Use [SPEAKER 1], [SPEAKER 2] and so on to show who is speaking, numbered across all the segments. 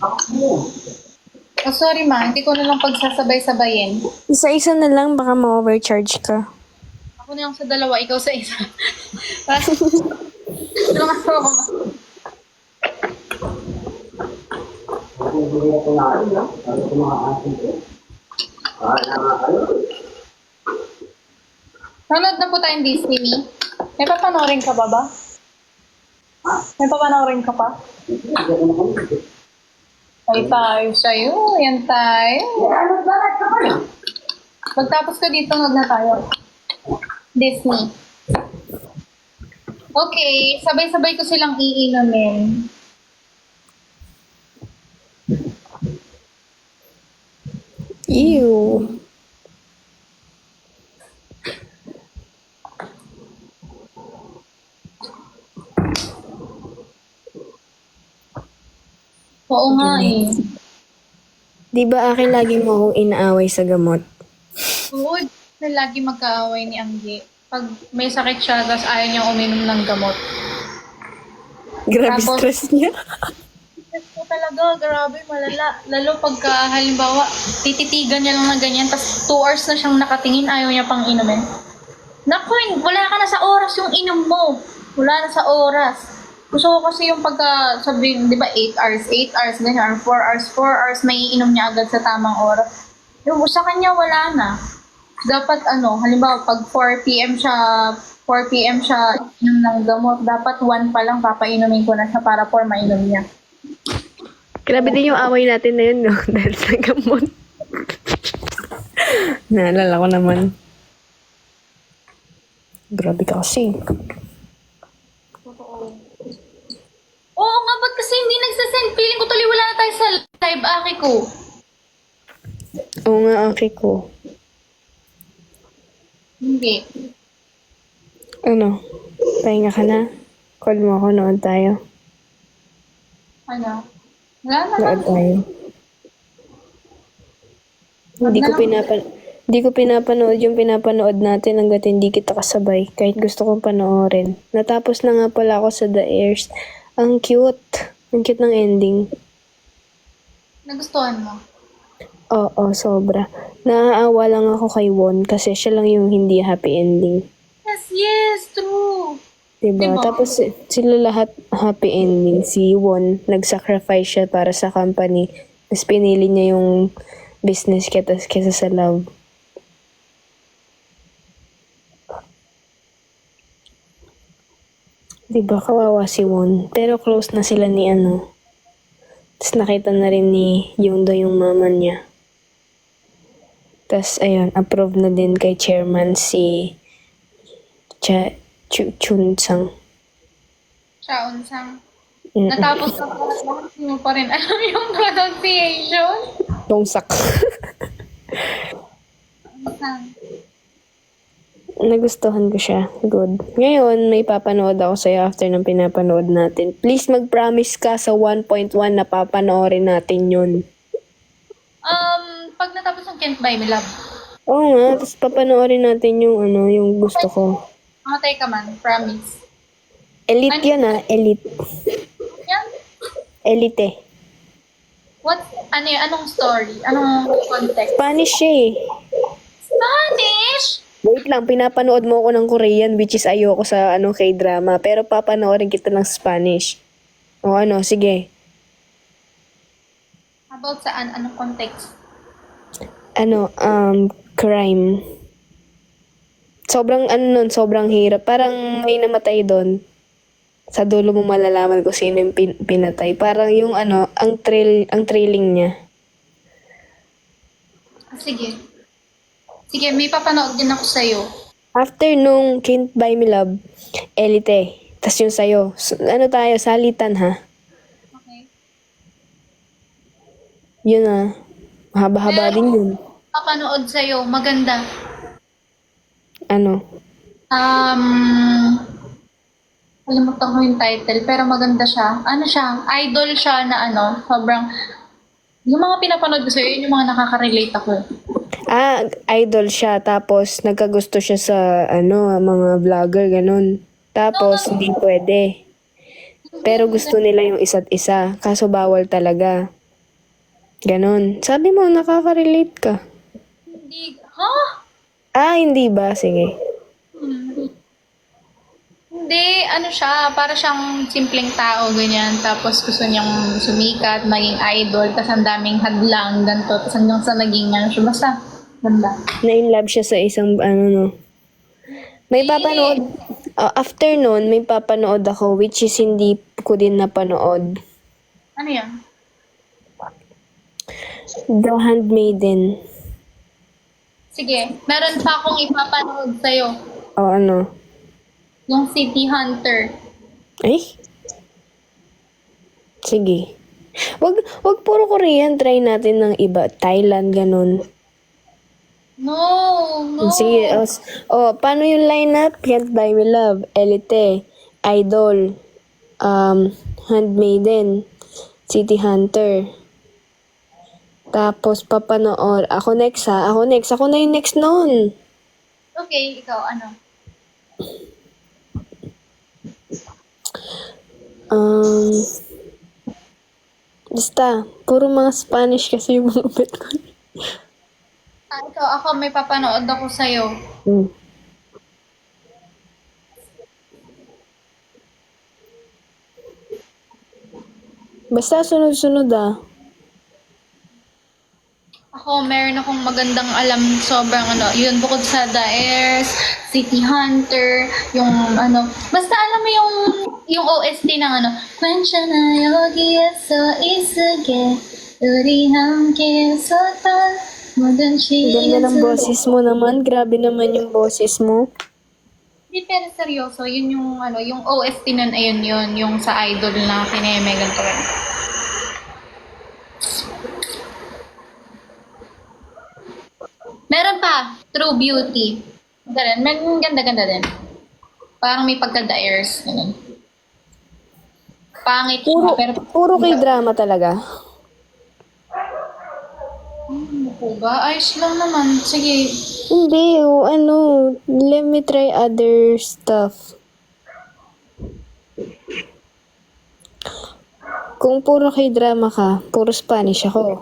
[SPEAKER 1] Oh, sorry ma, hindi ko na lang pagsasabay-sabayin.
[SPEAKER 2] Isa-isa na lang, baka ma-overcharge ka.
[SPEAKER 1] Ako na lang sa dalawa, ikaw sa isa. Tulungan mo ako. Nanood na po tayong Disney, Mi. May papanoorin ka ba ba? May papanoorin ka pa? Ay tayo sa'yo. Yan tayo. Pagtapos ko dito, nag na tayo. Disney. Okay, sabay-sabay ko silang iinumin.
[SPEAKER 2] Ew.
[SPEAKER 1] Oo nga eh.
[SPEAKER 2] Di ba akin lagi mo akong inaaway sa gamot?
[SPEAKER 1] Oo, na lagi magkaaway ni Anggi. Pag may sakit siya, tapos ayaw niya uminom ng gamot.
[SPEAKER 2] Grabe
[SPEAKER 1] Tapos-
[SPEAKER 2] stress niya.
[SPEAKER 1] Stress ko talaga, grabe, malala. Lalo pagka, halimbawa, tititigan niya lang na ganyan, tapos 2 hours na siyang nakatingin, ayaw niya pang inumin. Naku, wala ka na sa oras yung inom mo. Wala na sa oras. Gusto ko kasi yung pagka, sabihin, di ba, 8 hours, ganyan, or 4 hours, may iinom niya agad sa tamang oras. Yung sa kanya, wala na. Dapat halimbawa, pag 4 p.m. siya inom ng gamot, dapat 1 pa lang papainumin ko na siya para 4 mainom niya.
[SPEAKER 2] Grabe din yung away natin na yun, no? Dahil sa gamot. Naalala ko naman. Grabe ka kasi.
[SPEAKER 1] Oo nga, ba't kasi hindi nagsasend? Feeling ko tuloy wala na tayo sa live, Aki ko.
[SPEAKER 2] Oo nga, aki ko.
[SPEAKER 1] Hindi.
[SPEAKER 2] Ano? Pahinga ka na? Call mo ako, noon tayo.
[SPEAKER 1] Ano? Wala naman.
[SPEAKER 2] Noon tayo. Hindi ko pinapanood yung pinapanood natin hanggat hindi kita kasabay. Kahit gusto kong panoorin. Natapos na nga pala ako sa The Heirs. Ang cute. Ang cute ng ending.
[SPEAKER 1] Nagustuhan mo?
[SPEAKER 2] Oo, sobra. Naaawa lang ako kay Won kasi siya lang yung hindi happy ending.
[SPEAKER 1] Yes, true.
[SPEAKER 2] Diba?
[SPEAKER 1] Diba?
[SPEAKER 2] Tapos sila lahat happy ending. Si Won, nag-sacrifice siya para sa company. Tapos pinili niya yung business kesa sa love. Diba? Kawawa si Won. Pero close na sila ni ano. Tapos nakita na rin ni Yongdo yung mama niya. Tapos ayun, approve na din kay chairman si Chun-sang.
[SPEAKER 1] Chaon-sang.
[SPEAKER 2] Mm.
[SPEAKER 1] Natapos na po lahat, hindi mo pa rin alam yung pronunciation.
[SPEAKER 2] Dongsak.
[SPEAKER 1] Sang.
[SPEAKER 2] Nagustuhan ko siya. Good. Ngayon, may papanood ako sa'yo after ng pinapanood natin. Please mag-promise ka sa 1.1 na papanoorin natin yun.
[SPEAKER 1] Pag natapos ng Can't Buy Me Love,
[SPEAKER 2] Oo nga, tapos papanoorin natin yung yung gusto ko.
[SPEAKER 1] mamatay ka man, promise.
[SPEAKER 2] Elite yun elite.
[SPEAKER 1] Yan.
[SPEAKER 2] Elite.
[SPEAKER 1] Anong story? Anong context?
[SPEAKER 2] Spanish siya eh.
[SPEAKER 1] Spanish?
[SPEAKER 2] Wait lang, pinapanood mo ako ng Korean which is ayoko sa K-drama. Pero papanoorin kita ng Spanish. O sige.
[SPEAKER 1] About saan? Anong context?
[SPEAKER 2] Crime. Sobrang sobrang hirap. Parang may namatay doon. Sa dulo mo malalaman kung sino yung pinatay. Parang yung ang thrilling niya.
[SPEAKER 1] Sige. Sige, may papanood din ako sa'yo.
[SPEAKER 2] After nung Can't Buy Me Love, Elite. Tas yung sa'yo. Tayo, salitan ha.
[SPEAKER 1] Okay.
[SPEAKER 2] Yun Mahaba-haba din yun.
[SPEAKER 1] Papanood sa'yo, maganda. Kalimutan ko yung title, pero maganda siya. Idol siya na sobrang, yung mga pinapanood ko sa'yo, yun yung mga nakaka-relate ako.
[SPEAKER 2] Idol siya. Tapos, nagkagusto siya sa, mga vlogger, ganun. Tapos, hindi pwede. Pero gusto nila yung isa't isa. Kaso, bawal talaga. Ganon. Sabi mo, nakaka-relate ka.
[SPEAKER 1] Hindi, ha?
[SPEAKER 2] Hindi ba? Sige.
[SPEAKER 1] Hindi, ano siya, para siyang simpleng tao, ganyan. Tapos gusto niyang sumikat, maging idol, tapos ang daming hadlang, ganito. Tapos hanggang sa naging ano siya, basta, ganda.
[SPEAKER 2] Na-in-love siya sa isang, no. May papanood, after nun, may papanood ako, which is hindi ko din napanood.
[SPEAKER 1] Ano yan?
[SPEAKER 2] The Handmaiden.
[SPEAKER 1] Sige, meron pa akong ipapanood sa'yo.
[SPEAKER 2] Ano?
[SPEAKER 1] Yung City Hunter.
[SPEAKER 2] Ay? Sige. Wag puro Korean, try natin ng iba. Thailand, ganun.
[SPEAKER 1] No.
[SPEAKER 2] Sige, paano yung lineup? Can't Buy Me Love, Elite, Idol, Handmaiden, City Hunter. Tapos, papanood. Ako next, ha? Ako next. Ako na yung next nun.
[SPEAKER 1] Okay, ikaw, ano?
[SPEAKER 2] Basta, puro mga Spanish kasi yung mga bet ko.
[SPEAKER 1] Ikaw, ako may papanood ako sa'yo.
[SPEAKER 2] Mm. Basta sunod-sunod,
[SPEAKER 1] Ako, meron akong magandang alam, sobrang ano, yun, bukod sa The Heirs, City Hunter, yung ano, basta alam mo yung OST ng ano, Quenchana yogi so isuge, uri hamke sotan, modern
[SPEAKER 2] Ganda ng boses mo naman. Grabe naman yung boses mo.
[SPEAKER 1] Hindi, pero seryoso, yun yung ano, yung OST nun, ayun yun, yung sa idol na kinemegan ko rin. Meron pa, True Beauty. Ganda rin. Ganda-ganda din. Parang may pagka-The Heirs. Ganun. Pangit siya, pero
[SPEAKER 2] Puro kay drama talaga.
[SPEAKER 1] ano po ba? Ayos lang naman. Sige.
[SPEAKER 2] Hindi, let me try other stuff. Kung puro kay drama ka, puro Spanish ako.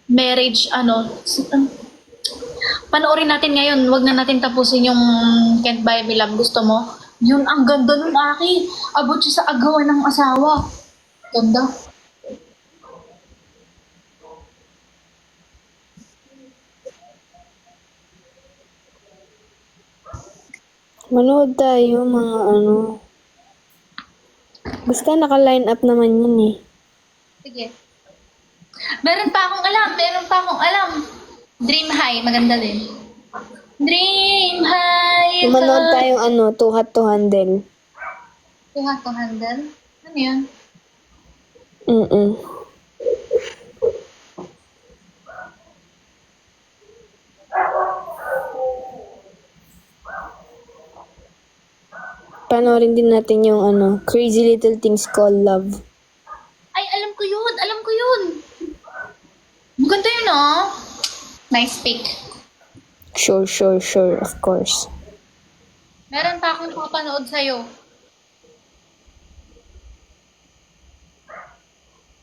[SPEAKER 1] Marriage, panoorin natin ngayon. Huwag na natin tapusin yung Can't Buy Me Love. Gusto mo? Yun, ang ganda nun, Aki. Abot siya sa agawan ng asawa. Ganda.
[SPEAKER 2] Manood tayo, mga Basta naka-line up naman yun eh.
[SPEAKER 1] Sige. Meron pa akong alam. Dream High, maganda din. Dream High.
[SPEAKER 2] Manood tayong Too Hot to Handle.
[SPEAKER 1] Too Hot to Handle? Ano yun?
[SPEAKER 2] Panoorin din natin yung Crazy Little Things Called Love.
[SPEAKER 1] Ay, alam ko yun. Maganda yun, Nice pick.
[SPEAKER 2] Sure, of course.
[SPEAKER 1] Meron pa akong papanood sa'yo.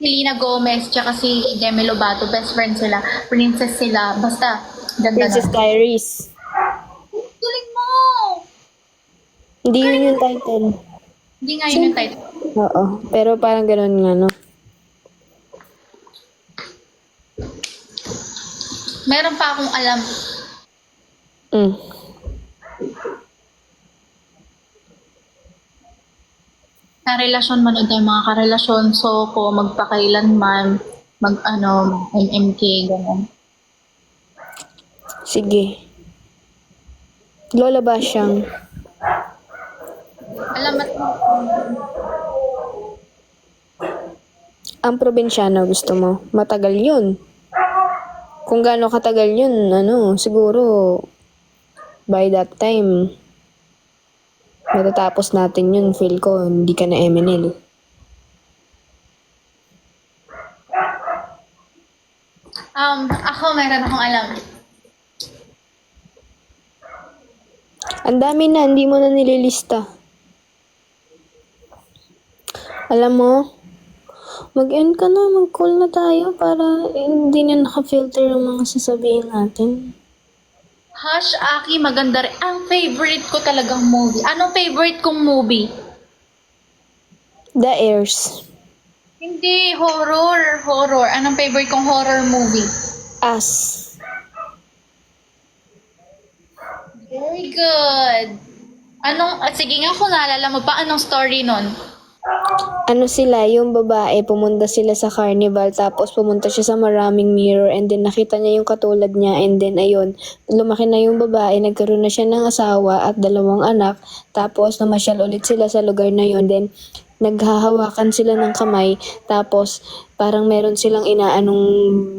[SPEAKER 1] Selena Gomez, tsaka si Demi Lovato, best friend sila. Princess sila. Basta, ganda
[SPEAKER 2] Princess
[SPEAKER 1] na.
[SPEAKER 2] Diaries.
[SPEAKER 1] Galing mo!
[SPEAKER 2] Hindi yun yung title.
[SPEAKER 1] Hindi nga yun yung title.
[SPEAKER 2] Oo, pero parang ganun nga, no?
[SPEAKER 1] Meron pa akong alam. Karelasyon, manood tayo mga karelasyon. So, ko magpakailanman, MMK, gano'n.
[SPEAKER 2] Sige. Lola Basyang.
[SPEAKER 1] Alamat mo.
[SPEAKER 2] Ang probinsyano gusto mo. Matagal yun. Kung gaano katagal yun, siguro by that time, matatapos natin yun, feel ko, hindi ka na MNL.
[SPEAKER 1] Ako meron akong alam.
[SPEAKER 2] Ang dami na, hindi mo na nililista. Alam mo, Mag-end ka na, mag-call na tayo para hindi na naka-filter yung mga sasabihin natin.
[SPEAKER 1] Hush, Aki, maganda rin. Ang favorite ko talagang movie. Anong favorite kong movie?
[SPEAKER 2] The Heirs.
[SPEAKER 1] Hindi, horror. Horror. Anong favorite kong horror movie?
[SPEAKER 2] Us.
[SPEAKER 1] Very good. Sige nga kung naalala mo pa, anong story nun?
[SPEAKER 2] Ano sila, yung babae, pumunta sila sa carnival, tapos pumunta siya sa maraming mirror, and then nakita niya yung katulad niya, and then ayun, lumaki na yung babae, nagkaroon na siya ng asawa at 2 anak, tapos namasyal ulit sila sa lugar na yun, then naghahawakan sila ng kamay, tapos parang meron silang inaanong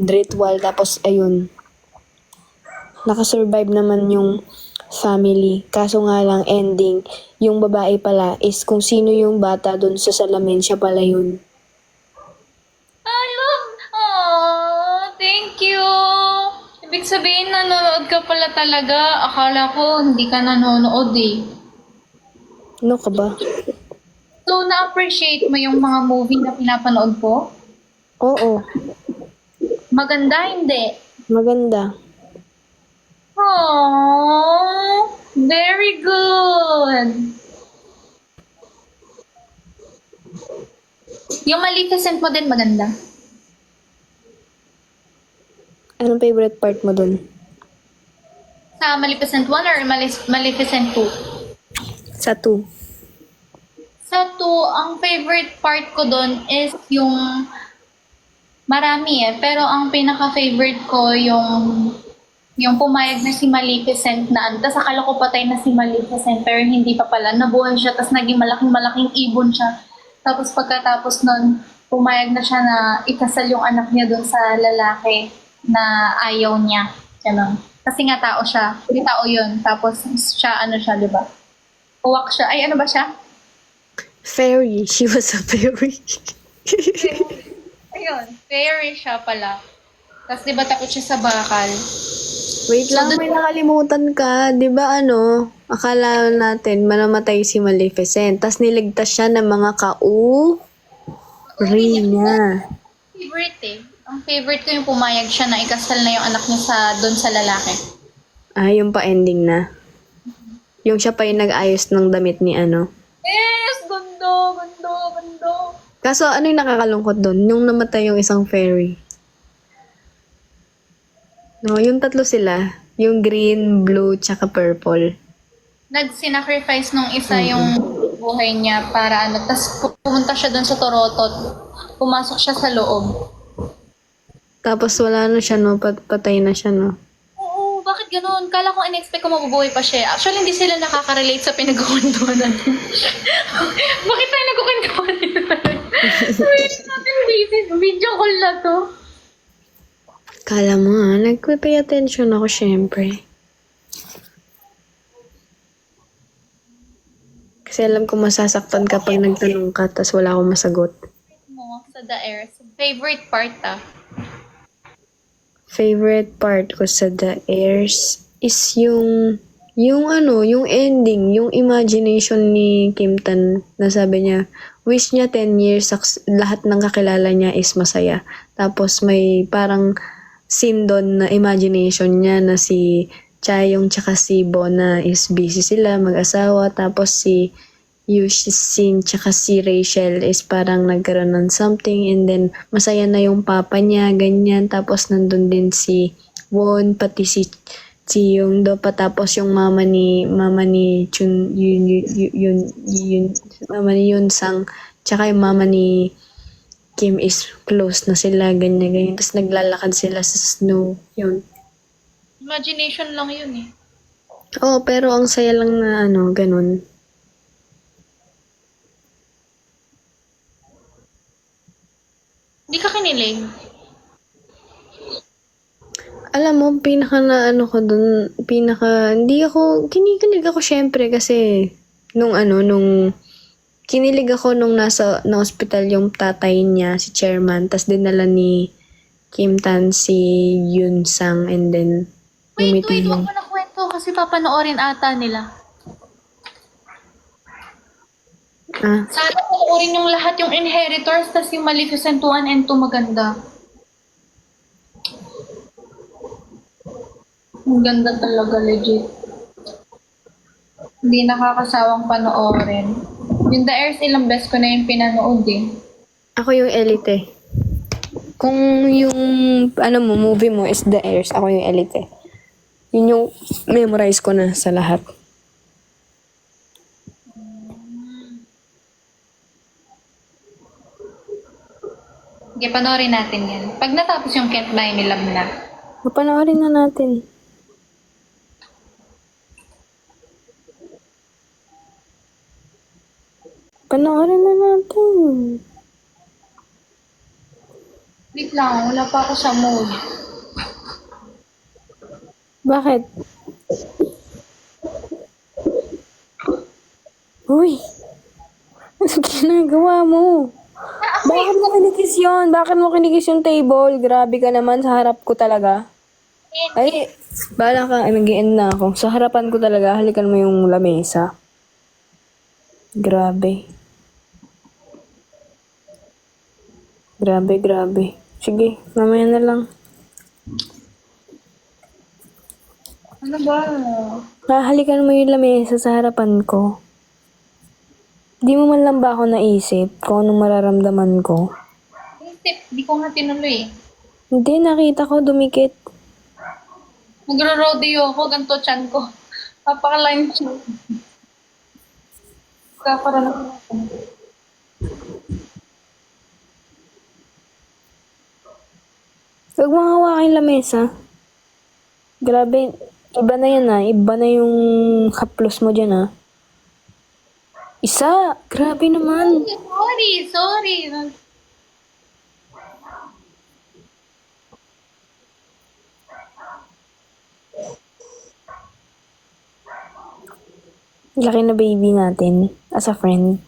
[SPEAKER 2] ritual, tapos ayun, nakasurvive naman yung family. Kaso nga lang ending, yung babae pala is kung sino yung bata dun sa salamin, siya pala yun.
[SPEAKER 1] I love... Aww, thank you. Ibig sabihin, nanonood ka pala talaga. Akala ko hindi ka nanonood eh.
[SPEAKER 2] Ano ka ba?
[SPEAKER 1] So, na-appreciate mo yung mga movie na pinapanood ko?
[SPEAKER 2] Oo,
[SPEAKER 1] Maganda, hindi?
[SPEAKER 2] maganda.
[SPEAKER 1] Aww, very good. Yung Maleficent mo din maganda.
[SPEAKER 2] Anong favorite part mo dun?
[SPEAKER 1] Sa Maleficent 1 or Maleficent 2?
[SPEAKER 2] Sa 2.
[SPEAKER 1] Sa 2, ang favorite part ko doon is yung marami pero ang pinaka-favorite ko yung pumayag na si Maleficent na tapos akala ko patay na si Maleficent pero hindi pa pala, nabuhay siya tapos naging malaking ibon siya. Tapos pagkatapos nun, pumayag na siya na ikasal yung anak niya doon sa lalaki na ayaw niya. Ganun. Kasi nga tao siya. Hindi tao yun. Tapos siya, di ba? Uwak siya. Ay, ano ba siya?
[SPEAKER 2] Fairy. She was a fairy.
[SPEAKER 1] Ayun, fairy siya pala. Tapos di ba takot siya sa bakal?
[SPEAKER 2] Wait lang, may nakalimutan ka. Di ba akala natin manamatay si Maleficent. Tapos niligtas siya ng mga ka-uri niya.
[SPEAKER 1] Favorite eh. Ang favorite ko yung pumayag siya na ikasal na yung anak niya doon sa lalaki.
[SPEAKER 2] Ah, yung pa-ending na. Yung siya pa yung nag-ayos ng damit ni
[SPEAKER 1] Yes! Ganda!
[SPEAKER 2] Kaso ano yung nakakalungkot doon? Yung namatay yung isang fairy. No, yung 3 sila. Yung green, blue, tsaka purple.
[SPEAKER 1] Nag-sinacrifice nung isa yung buhay niya para tapos pumunta siya doon sa Torotot. Pumasok siya sa loob.
[SPEAKER 2] Tapos wala na siya, patay na siya, no?
[SPEAKER 1] Oo, bakit ganoon? Kala ko in-expect ko mabubuhay pa siya. Actually, hindi sila nakaka-relate sa pinagkukwentuhan natin. Bakit tayo nagkukwentuhan nito? Wait natin video call na to.
[SPEAKER 2] Kala mo nagpay attention ako, syempre. Kasi alam ko masasaktan ka pag nagtanong ka, tas wala akong masagot.
[SPEAKER 1] Mo sa The Heirs. Favorite part
[SPEAKER 2] Favorite part ko sa The Heirs is yung ending, yung imagination ni Kim Tan na sabi niya, wish niya 10 years, lahat ng kakilala niya is masaya. Tapos may parang scene doon na imagination niya na si Chaeyoung tsaka si Bona is busy sila, mag-asawa. Tapos si Yusin tsaka si Rachel is parang nagkaroon ng something, and then masaya na yung papa niya, ganyan. Tapos nandun din si Won, pati si yung do pa, tapos yung mama ni Yun Sang, tsaka yung mama ni Kim is close na sila, ganyan. Tapos naglalakad sila sa snow, yun.
[SPEAKER 1] Imagination lang yun eh.
[SPEAKER 2] Oh, pero ang saya lang na ganun.
[SPEAKER 1] Hindi ka kinilig?
[SPEAKER 2] Alam mo, kinikilig ako syempre kasi nung kinilig ako nung nasa na hospital yung tatay niya, si chairman, tas dinala ni Kim Tan si Yun Sang, and then
[SPEAKER 1] Wait,
[SPEAKER 2] yung
[SPEAKER 1] huwag mo na kwento kasi papanoorin ata nila.
[SPEAKER 2] Ah,
[SPEAKER 1] Sana panoorin yung lahat yung Inheritors, tas yung Maleficent 1 and 2 maganda. Ang ganda talaga, legit. Hindi nakakasawang panoorin. Yung The Heirs, ilang beses ko na yung pinanood eh.
[SPEAKER 2] ako yung Elite. Kung yung movie mo is The Heirs, ako yung Elite. Yun yung memorize ko na sa lahat.
[SPEAKER 1] Sige, panoorin natin yan. Pag natapos yung Can't Buy Me Love na.
[SPEAKER 2] Mapanoorin na natin. Panoorin na natin.
[SPEAKER 1] Wait lang, wala pa ako sa mood.
[SPEAKER 2] Bakit? Uy! Ano ginagawa mo? Bakit mo kinikis yun? Bakit mo kinikis yung table? Grabe ka naman sa harap ko talaga. Ay, bala ka. Ay, mag-end na ako. Sa harapan ko talaga, halikan mo yung lamesa. Grabe. Grabe, grabe. Sige, mamaya na lang.
[SPEAKER 1] Ano ba?
[SPEAKER 2] Hahalikan mo yung lamesa sa harapan ko. Di mo man lang ba ako naisip kung anong mararamdaman ko?
[SPEAKER 1] Isip, di ko nga tinuloy eh.
[SPEAKER 2] Hindi, nakita ko dumikit.
[SPEAKER 1] Nagro-rodeo ako, ganito chan ko. Napaka-line chan. Kakaroon ako.
[SPEAKER 2] Huwag mo hawakan yung lamesa. Grabe, iba na yan ah. Iba na yung haplos mo dyan ah. Isa! Grabe naman.
[SPEAKER 1] Sorry.
[SPEAKER 2] Laki na baby natin as a friend.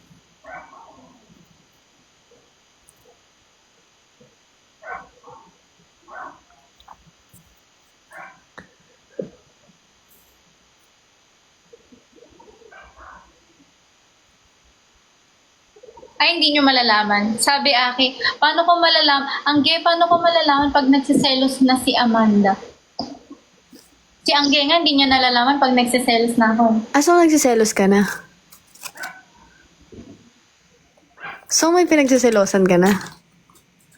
[SPEAKER 1] Ay, hindi nyo malalaman. Sabi Aki, paano ko malalaman? Paano ko malalaman pag nagsiselos na si Amanda? Si Angge nga, hindi niya nalalaman pag nagsiselos na ako.
[SPEAKER 2] So, nagsiselos ka na? So, may pinagsiselosan ka na?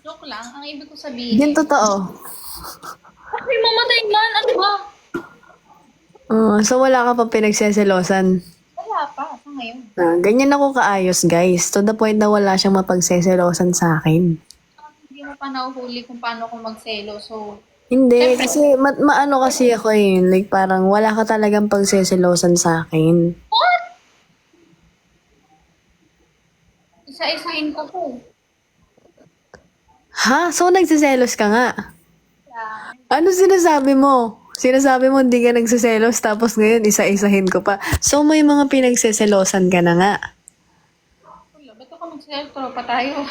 [SPEAKER 1] Joke lang, ang ibig ko sabihin.
[SPEAKER 2] Yan totoo.
[SPEAKER 1] Ay, mamatay man, ano ba?
[SPEAKER 2] So, wala ka pa pinagsiselosan.
[SPEAKER 1] Wala pa, sa ngayon.
[SPEAKER 2] Ganyan ako kaayos, guys. To the point na wala siyang mapagseselosan sa akin.
[SPEAKER 1] Hindi mo pa nahuhuli kung paano ko magselo, so...
[SPEAKER 2] Hindi,
[SPEAKER 1] Siyempre.
[SPEAKER 2] kasi maano kasi ako eh. Like, parang wala ka talagang pagseselosan sa akin.
[SPEAKER 1] What? Isa-isahin ko po.
[SPEAKER 2] Ha? So, nagsiselos ka nga?
[SPEAKER 1] Yeah.
[SPEAKER 2] Ano sinasabi mo? Sinasabi mo hindi ka nagsiselos tapos ngayon isa-isahin ko pa. So, may mga pinagseselosan ka na nga.
[SPEAKER 1] Wala, ba't ako magselo? Tropa tayo.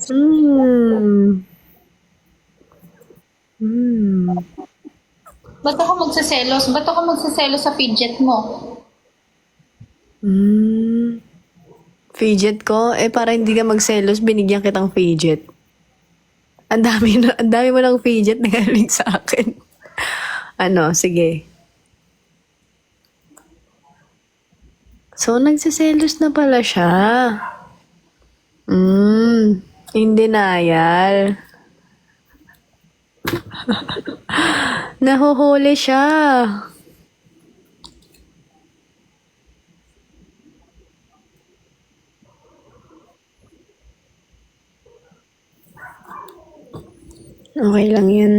[SPEAKER 2] Hmm.
[SPEAKER 1] Ba't ako magsaselos? Ba't ako magsaselos sa fidget mo?
[SPEAKER 2] Fidget ko? Para hindi ka magselos, binigyan kitang fidget. Ang dami mo ng fidget na galing sa akin. Sige. So, nagsiselos na pala siya. In denial. Nahuhuli siya. Okay lang yan.